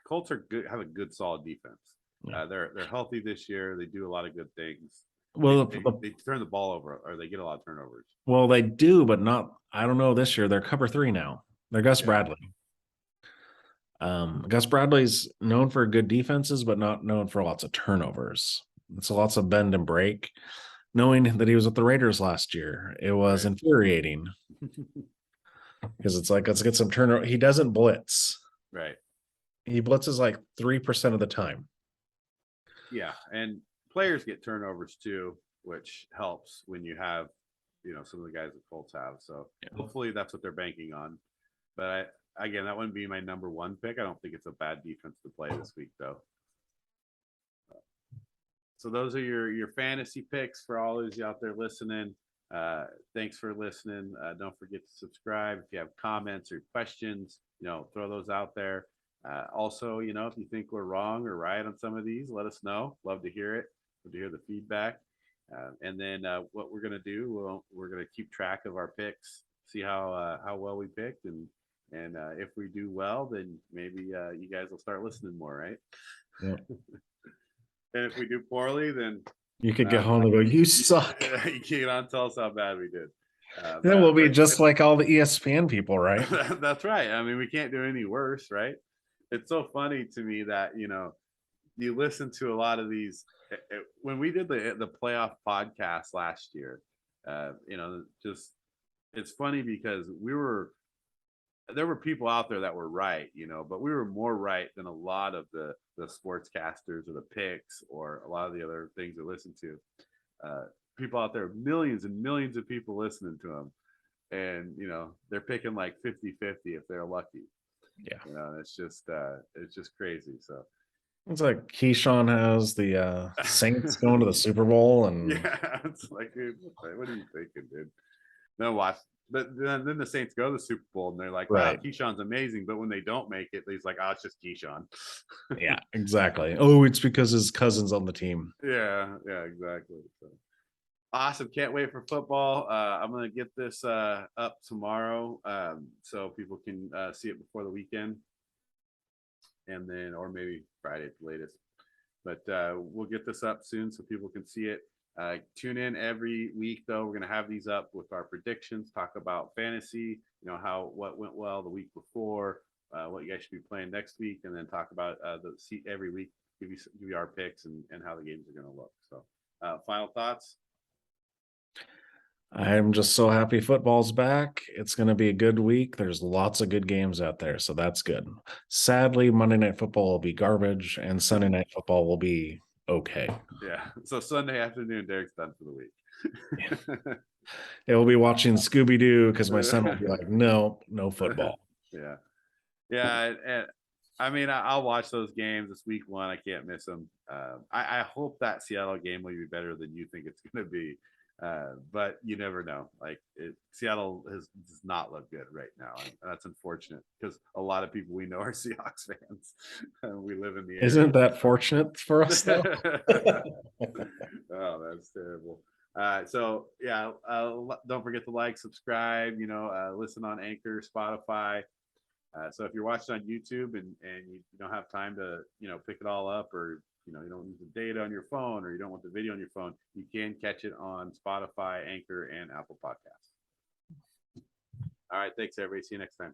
Colts are good, have a good, solid defense. Yeah. They're healthy this year. They do a lot of good things. Well, they turn the ball over, or they get a lot of turnovers. Well, they do, but not. I don't know. This year they're cover 3 now. They're Gus Bradley. Gus Bradley's known for good defenses, but not known for lots of turnovers. It's lots of bend and break. Knowing that he was with the Raiders last year, it was infuriating because it's like, let's get some turnover. He doesn't blitz. Right. He blitzes like 3% of the time. Yeah. And players get turnovers too, which helps when you have, some of the guys the Colts have. So hopefully that's what they're banking on. But again, that wouldn't be my number 1 pick. I don't think it's a bad defense to play this week, though. So those are your fantasy picks for all those out there listening. Thanks for listening. Don't forget to subscribe. If you have comments or questions, throw those out there. Also, if you think we're wrong or right on some of these, let us know. Love to hear it. Love to hear the feedback. And then what we're going to do, we're going to keep track of our picks, see how well we picked, and if we do well, then maybe you guys will start listening more, right? Yeah. And if we do poorly, then you could get home and go, you suck. You get on, tell us how bad we did. Then we'll be just like all the ESPN people, right? That's right. We can't do any worse, right? It's so funny to me that, you listen to a lot of these. When we did the playoff podcast last year, just it's funny because there were people out there that were right, but we were more right than a lot of the sportscasters or the picks or a lot of the other things we listen to. People out there, millions and millions of people listening to them. And, they're picking like 50-50 if they're lucky. Yeah. It's just crazy. So It's like Keyshawn has the Saints going to the Super Bowl, and Yeah, it's like, dude, what are you thinking, dude? No, watch. But then the Saints go to the Super Bowl and they're like, wow, right. Keyshawn's amazing. But when they don't make it, he's like, oh, it's just Keyshawn. Yeah, exactly. Oh, it's because his cousin's on the team. Yeah, exactly. So, awesome. Can't wait for football. I'm going to get this up tomorrow so people can see it before the weekend. And then, or maybe Friday at the latest. But we'll get this up soon so people can see it. Tune in every week, though. We're going to have these up with our predictions, talk about fantasy, what went well the week before, what you guys should be playing next week, and then talk about every week, give you our picks and how the games are going to look. So, final thoughts? I'm just so happy football's back. It's going to be a good week. There's lots of good games out there, so that's good. Sadly, Monday Night Football will be garbage, and Sunday Night Football will be okay. Yeah. So Sunday afternoon, Derek's done for the week. It will be watching Scooby Doo because my son will be like, no football. Yeah. Yeah. And I mean, I'll watch those games. It's week one. I can't miss them. I hope that Seattle game will be better than you think it's going to be. But you never know. Seattle does not look good right now. And that's unfortunate because a lot of people we know are Seahawks fans. We live in the area. Isn't that fortunate for us, though? Oh, that's terrible. So yeah, don't forget to like, subscribe, listen on Anchor, Spotify. So if you're watching on YouTube and you don't have time to, pick it all up, or, you don't use the data on your phone, or you don't want the video on your phone, you can catch it on Spotify, Anchor, and Apple Podcasts. All right. Thanks, everybody. See you next time.